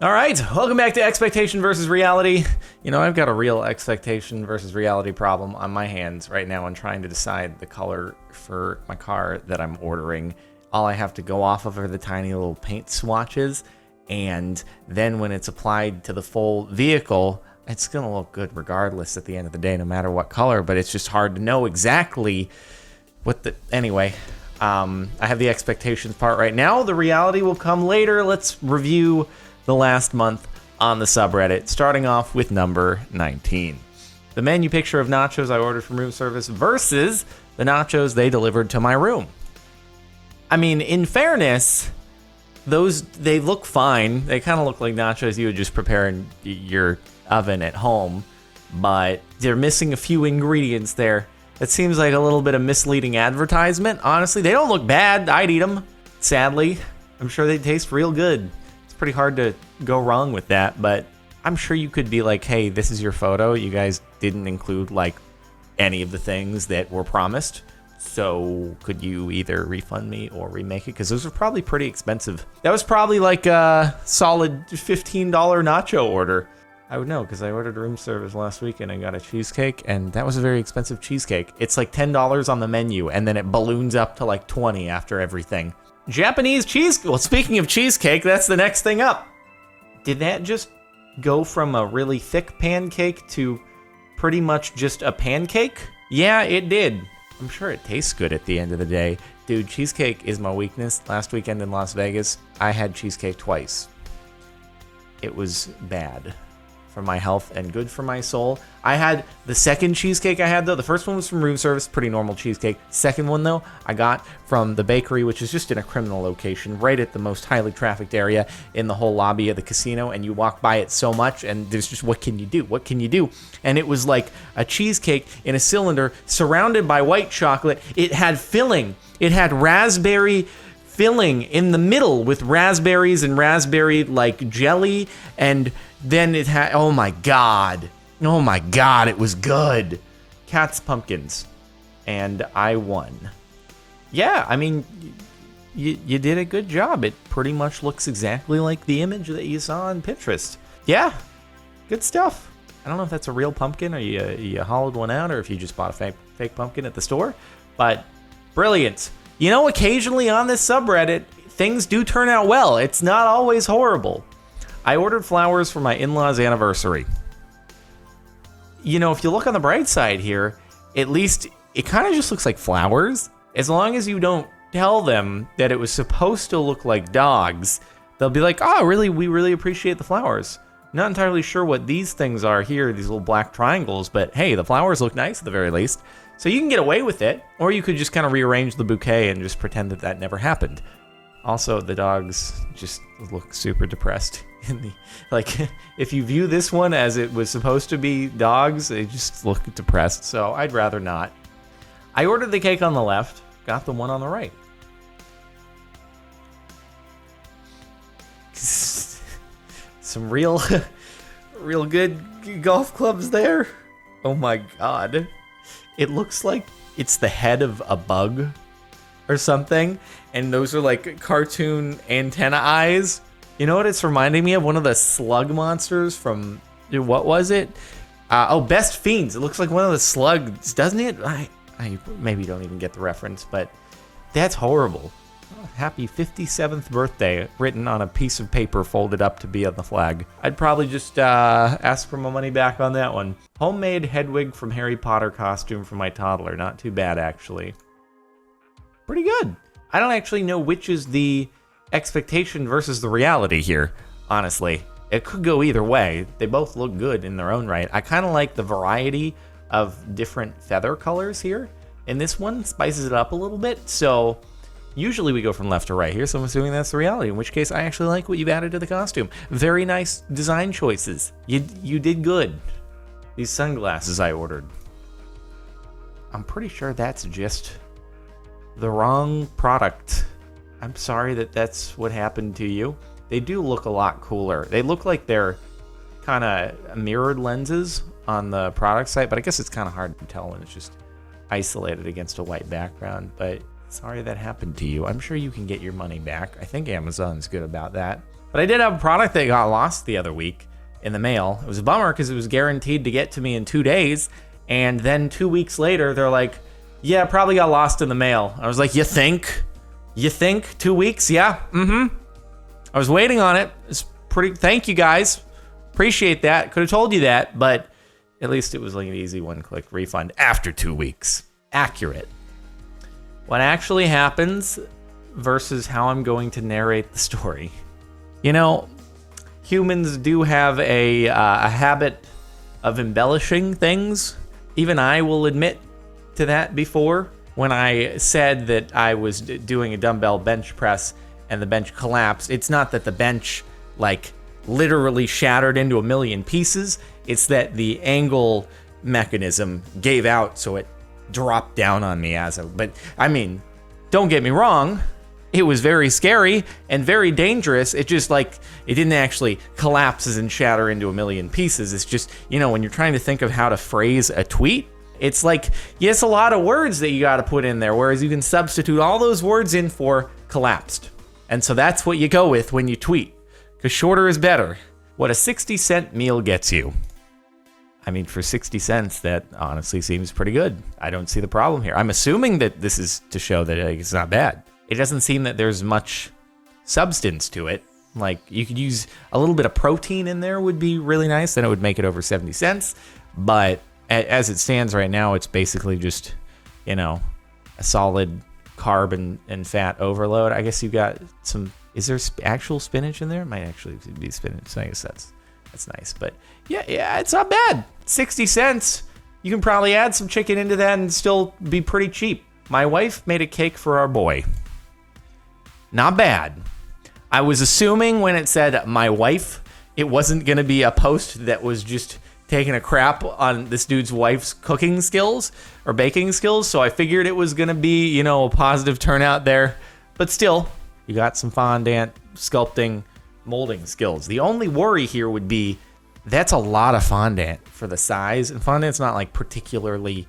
All right, welcome back to Expectation versus Reality. You know, I've got a real expectation versus reality problem on my hands right now in trying to decide the color for my car that I'm ordering. All I have to go off of are the tiny little paint swatches, and then when it's applied to the full vehicle, it's going to look good regardless at the end of the day, no matter what color, but it's just hard to know exactly what the... Anyway, I have the expectations part right now. The reality will come later. Let's review the last month on the subreddit, starting off with number 19. The menu picture of nachos I ordered from room service versus the nachos they delivered to my room. I mean, in fairness, they look fine. They kind of look like nachos you would just prepare in your oven at home, but they're missing a few ingredients there. It seems like a little bit of misleading advertisement. Honestly, they don't look bad. I'd eat them. Sadly, I'm sure they taste real good. Pretty hard to go wrong with that, but I'm sure you could be like, hey, this is your photo. You guys didn't include like any of the things that were promised. So could you either refund me or remake it? Because those are probably pretty expensive. That was probably like a solid $15 nacho order. I would know because I ordered room service last week and I got a cheesecake, and that was a very expensive cheesecake. It's like $10 on the menu, and then it balloons up to like 20 after everything. Japanese cheese. Well, speaking of cheesecake, that's the next thing up. Did that just go from a really thick pancake to pretty much just a pancake? Yeah, it did. I'm sure it tastes good at the end of the day. Dude, cheesecake is my weakness. Last weekend in Las Vegas, I had cheesecake twice. It was bad for my health and good for my soul. I had the second cheesecake I had, though. The first one was from room service, pretty normal cheesecake. Second one, though, I got from the bakery, which is just in a criminal location, right at the most highly trafficked area in the whole lobby of the casino, and you walk by it so much, and there's just, what can you do? What can you do? And it was like a cheesecake in a cylinder surrounded by white chocolate. It had filling. It had raspberry filling in the middle with raspberries and raspberry like jelly, and then it had, oh my god, it was good. Cat's pumpkins, and I won. Yeah, I mean, you did a good job. It pretty much looks exactly like the image that you saw on Pinterest. Yeah, good stuff. I don't know if that's a real pumpkin or you hollowed one out, or if you just bought a fake pumpkin at the store, but brilliant. You know, occasionally on this subreddit, things do turn out well. It's not always horrible. I ordered flowers for my in-laws' anniversary. You know, if you look on the bright side here, at least it kind of just looks like flowers. As long as you don't tell them that it was supposed to look like dogs, they'll be like, oh, really, we really appreciate the flowers. Not entirely sure what these things are here, these little black triangles, but hey, the flowers look nice at the very least. So you can get away with it, or you could just kind of rearrange the bouquet and just pretend that that never happened. Also, the dogs just look super depressed. Like, if you view this one as it was supposed to be dogs, they just look depressed, so I'd rather not. I ordered the cake on the left, got the one on the right. Some real good golf clubs there. Oh my god. It looks like it's the head of a bug or something, and those are like cartoon antenna eyes. You know what it's reminding me of? One of the slug monsters from, what was it? Best Fiends. It looks like one of the slugs, doesn't it? I maybe don't even get the reference, but that's horrible. Oh, happy 57th birthday, written on a piece of paper folded up to be on the flag. I'd probably just ask for my money back on that one. Homemade Hedwig from Harry Potter costume for my toddler. Not too bad, actually. Pretty good. I don't actually know which is the expectation versus the reality here, honestly. It could go either way. They both look good in their own right. I kind of like the variety of different feather colors here. And this one spices it up a little bit, so usually we go from left to right here, so I'm assuming that's the reality, in which case I actually like what you've added to the costume. Very nice design choices. You did good. These sunglasses I ordered, I'm pretty sure that's just the wrong product. I'm sorry that that's what happened to you. They do look a lot cooler. They look like they're kind of mirrored lenses on the product site, but I guess it's kind of hard to tell when it's just isolated against a white background, but sorry that happened to you. I'm sure you can get your money back. I think Amazon's good about that. But I did have a product that got lost the other week in the mail. It was a bummer because it was guaranteed to get to me in 2 days. And then 2 weeks later, they're like, yeah, probably got lost in the mail. I was like, you think? You think? 2 weeks? Yeah. Mm-hmm. I was waiting on it. It's pretty. Thank you, guys. Appreciate that. Could have told you that, but at least it was like an easy one-click refund after 2 weeks. Accurate. What actually happens versus how I'm going to narrate the story. You know, humans do have a habit of embellishing things. Even I will admit to that before. When I said that I was doing a dumbbell bench press and the bench collapsed, it's not that the bench like literally shattered into a million pieces. It's that the angle mechanism gave out, so it dropped down on me but I mean, don't get me wrong, it was very scary and very dangerous. It just like, it didn't actually collapse and shatter into a million pieces. It's just, you know, when you're trying to think of how to phrase a tweet, it's like, yes, a lot of words that you got to put in there, whereas you can substitute all those words in for collapsed. And so that's what you go with when you tweet, because shorter is better. What a 60-cent meal gets you. I mean, for 60 cents, that honestly seems pretty good. I don't see the problem here. I'm assuming that this is to show that it's not bad. It doesn't seem that there's much substance to it. Like, you could use a little bit of protein in there would be really nice. Then it would make it over 70 cents. But as it stands right now, it's basically just, you know, a solid carb and fat overload. I guess you got some, is there actual spinach in there? It might actually be spinach. So I guess that's nice. But yeah, it's not bad. 60 cents. You can probably add some chicken into that and still be pretty cheap. My wife made a cake for our boy. Not bad. I was assuming when it said my wife, it wasn't going to be a post that was just taking a crap on this dude's wife's cooking skills or baking skills. So I figured it was going to be, you know, a positive turnout there. But still, you got some fondant, sculpting, molding skills. The only worry here would be that's a lot of fondant for the size. And fondant's not like particularly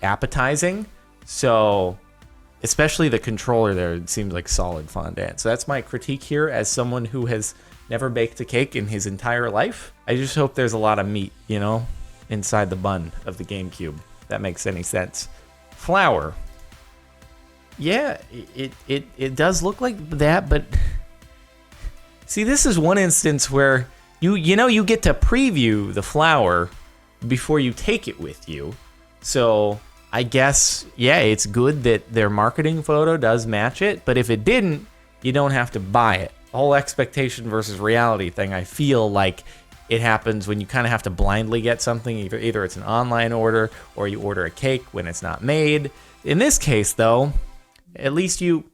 appetizing. So especially the controller there, it seems like solid fondant. So that's my critique here as someone who has never baked a cake in his entire life. I just hope there's a lot of meat, you know, inside the bun of the GameCube. If that makes any sense. Flour. Yeah, it does look like that, but see, this is one instance where you know you get to preview the flour before you take it with you. So I guess, yeah, it's good that their marketing photo does match it, but if it didn't, you don't have to buy it. The whole expectation versus reality thing, I feel like it happens when you kind of have to blindly get something. Either it's an online order or you order a cake when it's not made. In this case, though, at least you...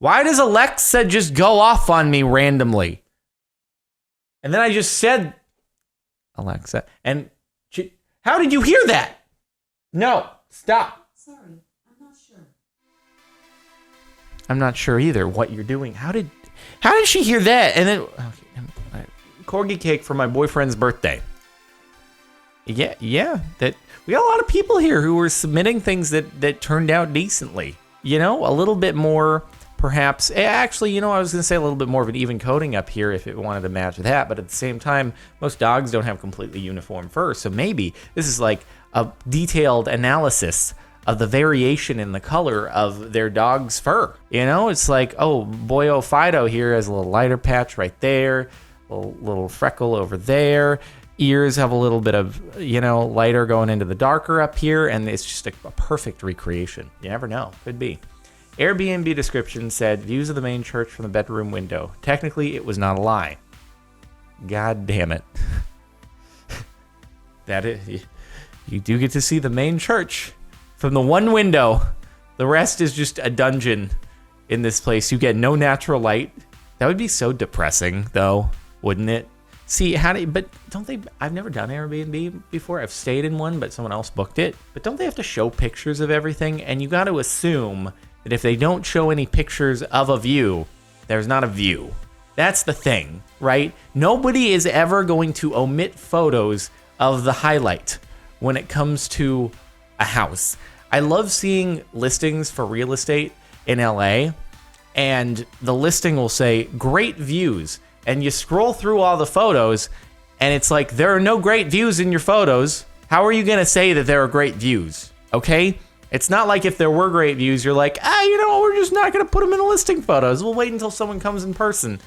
Why does Alexa just go off on me randomly? And then I just said, Alexa, and how did you hear that? No, stop. Sorry, I'm not sure. I'm not sure either what you're doing. How did she hear that? And then, okay, Corgi Cake for my boyfriend's birthday. Yeah, that we got a lot of people here who were submitting things that turned out decently. You know, a little bit more, perhaps. Actually, you know, I was going to say a little bit more of an even coating up here if it wanted to match that. But at the same time, most dogs don't have completely uniform fur. So maybe this is like a detailed analysis of the variation in the color of their dog's fur. You know, it's like, oh, Boyo Fido here has a little lighter patch right there, a little freckle over there. Ears have a little bit of, you know, lighter going into the darker up here, and it's just a perfect recreation. You never know. Could be. Airbnb description said, views of the main church from the bedroom window. Technically, it was not a lie. God damn it. That is, you do get to see the main church from the one window. The rest is just a dungeon in this place. You get no natural light. That would be so depressing, though, wouldn't it? See, but don't they, I've never done Airbnb before. I've stayed in one, but someone else booked it. But don't they have to show pictures of everything? And you got to assume that if they don't show any pictures of a view, there's not a view. That's the thing, right? Nobody is ever going to omit photos of the highlight when it comes to a house. I love seeing listings for real estate in LA, and the listing will say great views, and you scroll through all the photos and it's like, there are no great views in your photos. How are you gonna say that there are great views? Okay? It's not like if there were great views, you're like, you know, we're just not gonna put them in the listing photos. We'll wait until someone comes in person.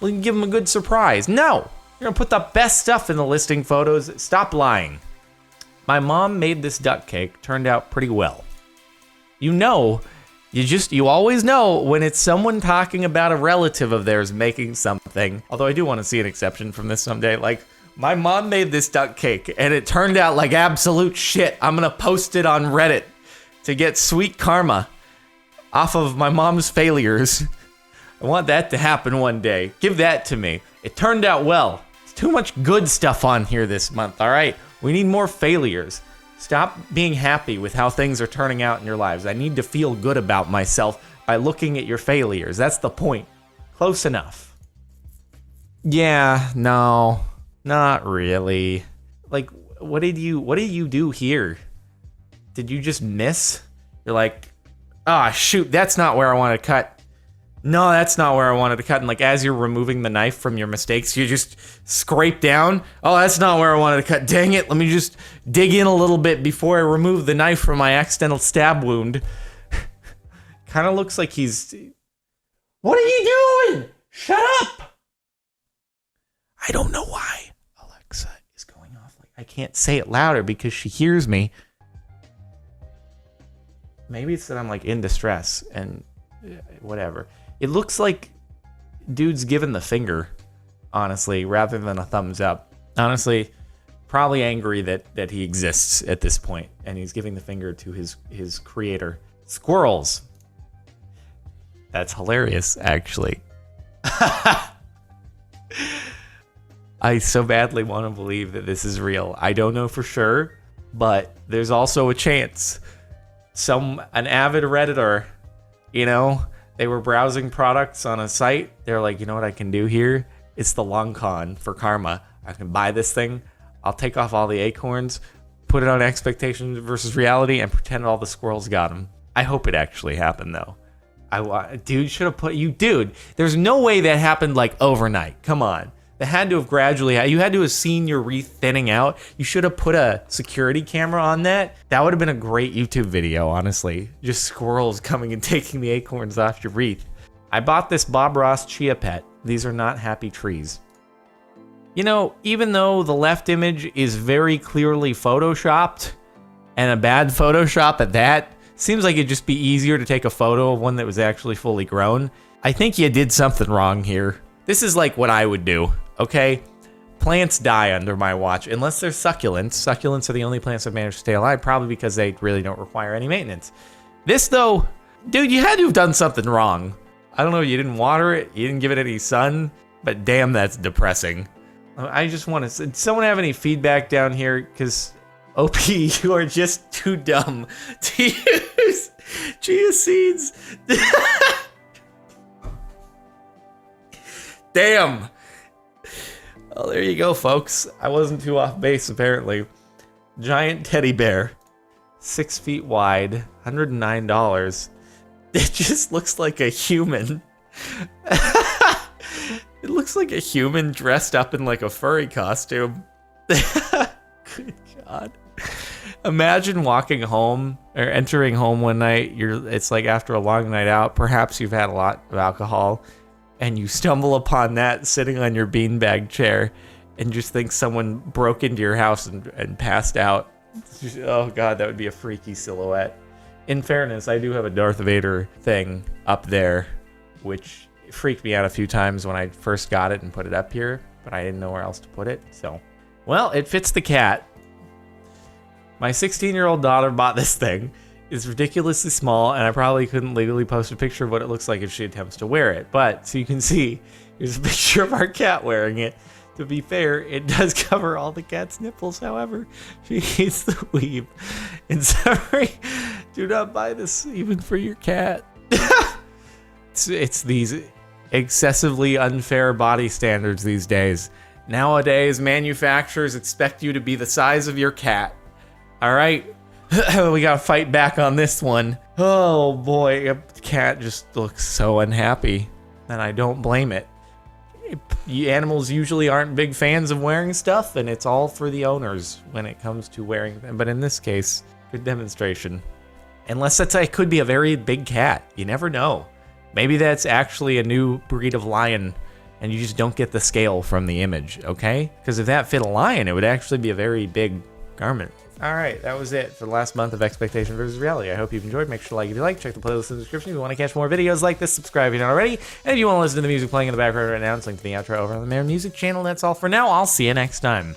We can give them a good surprise. No, you're gonna put the best stuff in the listing photos. Stop lying. My mom made this duck cake, turned out pretty well. You know, you always know when it's someone talking about a relative of theirs making something. Although I do want to see an exception from this someday. Like, my mom made this duck cake and it turned out like absolute shit. I'm gonna post it on Reddit to get sweet karma off of my mom's failures. I want that to happen one day. Give that to me. It turned out well. It's too much good stuff on here this month, all right? We need more failures. Stop being happy with how things are turning out in your lives. I need to feel good about myself by looking at your failures. That's the point. Close enough. Yeah, no, not really. Like, what did you do here? Did you just miss? You're like, shoot, that's not where I wanted to cut. No, that's not where I wanted to cut. And like, as you're removing the knife from your mistakes, you just scrape down. Oh, that's not where I wanted to cut. Dang it. Let me just dig in a little bit before I remove the knife from my accidental stab wound. Kind of looks like he's... What are you doing? Shut up. I don't know why Alexa is going off. Like, I can't say it louder because she hears me. Maybe it's that I'm like in distress and whatever. It looks like dude's giving the finger, honestly, rather than a thumbs up. Honestly, probably angry that he exists at this point, and he's giving the finger to his creator. Squirrels. That's hilarious, actually. I so badly want to believe that this is real. I don't know for sure, but there's also a chance. An avid Redditor, you know, they were browsing products on a site. They're like, you know what I can do here? It's the long con for karma. I can buy this thing. I'll take off all the acorns, put it on expectation versus reality, and pretend all the squirrels got them. I hope it actually happened, though. Dude, should have put you... Dude, there's no way that happened, like, overnight. Come on. That had to have gradually... You had to have seen your wreath thinning out. You should have put a security camera on that. That would have been a great YouTube video, honestly. Just squirrels coming and taking the acorns off your wreath. I bought this Bob Ross Chia Pet. These are not happy trees. You know, even though the left image is very clearly photoshopped, and a bad Photoshop at that, seems like it'd just be easier to take a photo of one that was actually fully grown. I think you did something wrong here. This is like what I would do, okay? Plants die under my watch, unless they're succulents. Succulents are the only plants that manage to stay alive, probably because they really don't require any maintenance. This, though, dude, you had to have done something wrong. I don't know, you didn't water it, you didn't give it any sun, but damn, that's depressing. I just want to... Did someone have any feedback down here? Because... OP, you are just too dumb to use chia seeds. Damn. Well, there you go, folks. I wasn't too off base, apparently. Giant teddy bear. 6 feet wide. $109. It just looks like a human. It looks like a human dressed up in like a furry costume. Good God. Imagine walking home or entering home one night. It's like after a long night out. Perhaps you've had a lot of alcohol, and you stumble upon that sitting on your beanbag chair, and just think someone broke into your house and passed out. Oh God, that would be a freaky silhouette. In fairness, I do have a Darth Vader thing up there, which freaked me out a few times when I first got it and put it up here, but I didn't know where else to put it. So, well, it fits the cat. My 16-year-old daughter bought this thing. It's ridiculously small, and I probably couldn't legally post a picture of what it looks like if she attempts to wear it. But, so you can see, here's a picture of our cat wearing it. To be fair, it does cover all the cat's nipples, however. She hates the weave. In summary, do not buy this even for your cat. It's these excessively unfair body standards these days. Nowadays, manufacturers expect you to be the size of your cat. All right, We gotta fight back on this one. Oh boy, a cat just looks so unhappy, and I don't blame it. Animals usually aren't big fans of wearing stuff, and it's all for the owners when it comes to wearing them. But in this case, good demonstration. Unless it could be a very big cat. You never know. Maybe that's actually a new breed of lion, and you just don't get the scale from the image, okay? Because if that fit a lion, it would actually be a very big garment. Alright, that was it for the last month of Expectation versus Reality. I hope you've enjoyed. Make sure to like if you like. Check the playlist in the description if you want to catch more videos like this. Subscribe if you're not already. And if you want to listen to the music playing in the background right now, it's linked to the outro over on the Mayor Music channel. That's all for now. I'll see you next time.